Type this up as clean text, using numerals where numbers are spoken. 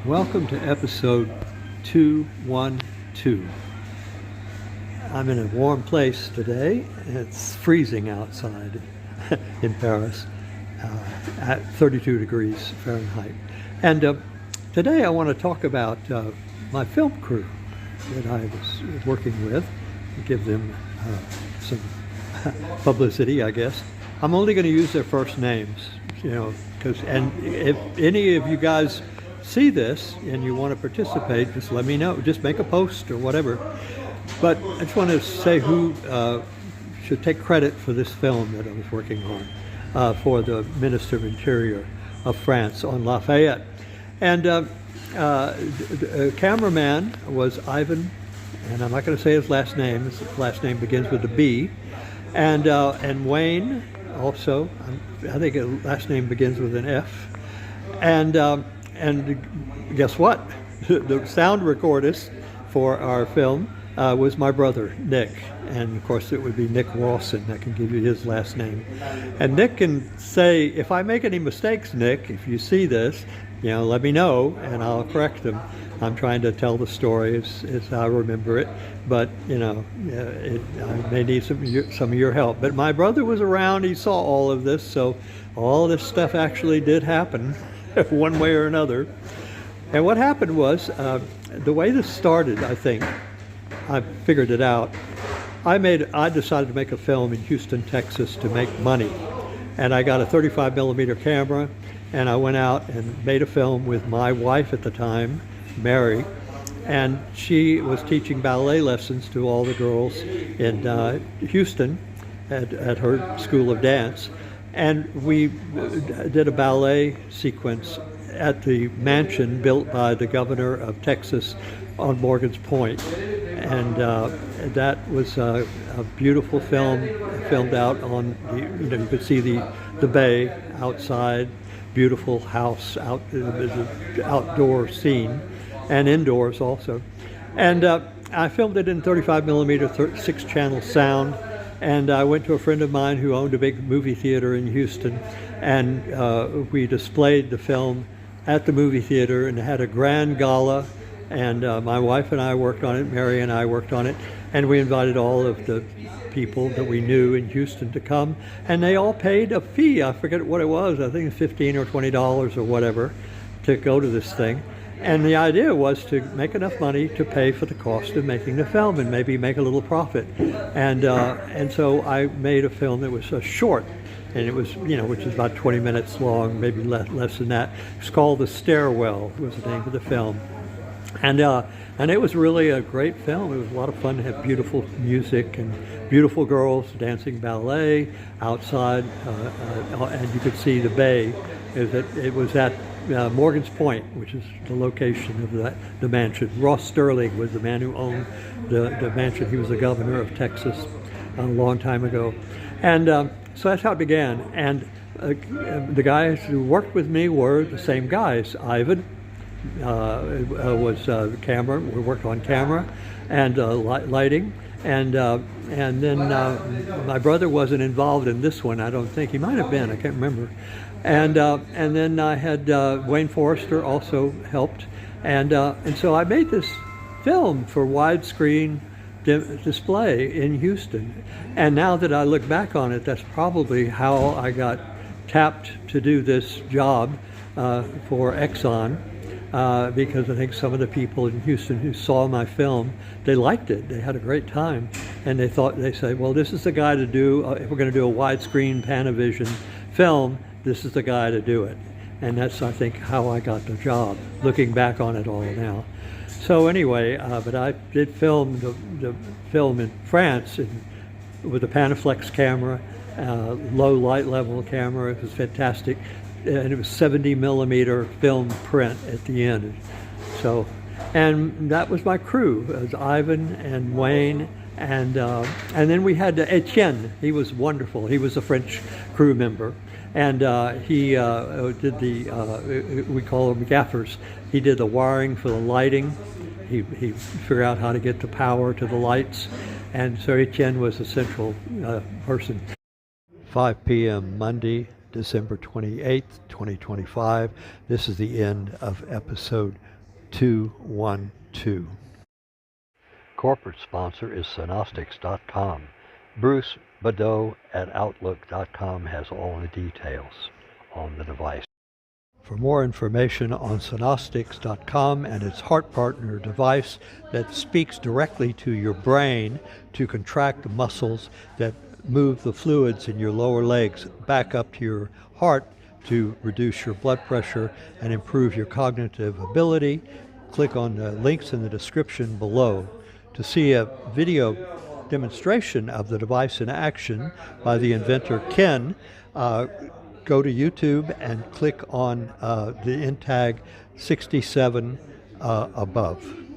Welcome to episode 212. I'm in a warm place today. It's freezing outside in Paris at 32 degrees Fahrenheit. And today I want to talk about my film crew that I was working with, give them some publicity, I guess. I'm only going to use their first names, and if any of you guys see this and you want to participate, just let me know. Just make a post or whatever. But I just want to say who should take credit for this film that I was working on for the Minister of Interior of France on Lafayette. And the cameraman was Ivan, and I'm not going to say his last name. His last name begins with a B. And Wayne also, I think his last name begins with an F. And guess what? The sound recordist for our film was my brother, Nick. And of course it would be Nick Rawson. I can give you his last name. And Nick can say, if I make any mistakes, Nick, if you see this, let me know and I'll correct them. I'm trying to tell the story as I remember it, but I may need some of your help. But my brother was around, he saw all of this, so all this stuff actually did happen one way or another. And what happened was, the way this started, I think, I figured it out. I decided to make a film in Houston, Texas to make money. And I got a 35 millimeter camera, and I went out and made a film with my wife at the time, Mary, and she was teaching ballet lessons to all the girls in Houston at her school of dance. And we did a ballet sequence at the mansion built by the governor of Texas on Morgan's Point. And that was a beautiful film, filmed out on, you could see the bay outside, beautiful house, outdoor scene, and indoors also. And I filmed it in 35 millimeter, 6-channel sound. And I went to a friend of mine who owned a big movie theater in Houston, and we displayed the film at the movie theater and had a grand gala. And my wife and I worked on it, Mary and I worked on it, and we invited all of the people that we knew in Houston to come, and they all paid a fee. I forget what it was. I think it's $15 or $20 or whatever to go to this thing. And the idea was to make enough money to pay for the cost of making the film and maybe make a little profit. And so I made a film that was a short, and it was, which is about 20 minutes long, maybe less than that. It's called The Stairwell, was the name of the film. And it was really a great film. It was a lot of fun to have beautiful music and beautiful girls dancing ballet outside, and you could see the bay. It was at Morgan's Point, which is the location of the mansion. Ross Sterling was the man who owned the mansion. He was the governor of Texas a long time ago. And so that's how it began. And the guys who worked with me were the same guys. Ivan was camera. We worked on camera and lighting. And then my brother wasn't involved in this one, I don't think. He might have been, I can't remember. And then I had Wayne Forrester also helped. And so I made this film for widescreen display in Houston. And now that I look back on it, that's probably how I got tapped to do this job for Exxon. Because I think some of the people in Houston who saw my film, they liked it. They had a great time, and they said, well, this is the guy to do, if we're going to do a widescreen Panavision film, this is the guy to do it. And that's, I think, how I got the job, looking back on it all now. So anyway, but I did film the film in France with a Panaflex camera, low light level camera. It was fantastic. And it was 70 millimeter film print at the end. So, and that was my crew. It was Ivan and Wayne, and then we had Etienne. He was wonderful. He was a French crew member, and he did we call them gaffers. He did the wiring for the lighting. He figured out how to get the power to the lights, and so Etienne was the central person. 5 p.m. Monday, December 28th, 2025. This is the end of episode 212. Corporate sponsor is Synostics.com. Bruce Badeau at Outlook.com has all the details on the device. For more information on Synostics.com and its heart partner device that speaks directly to your brain to contract the muscles that move the fluids in your lower legs back up to your heart to reduce your blood pressure and improve your cognitive ability, click on the links in the description below. To see a video demonstration of the device in action by the inventor Ken, go to YouTube and click on the InTag 67 above.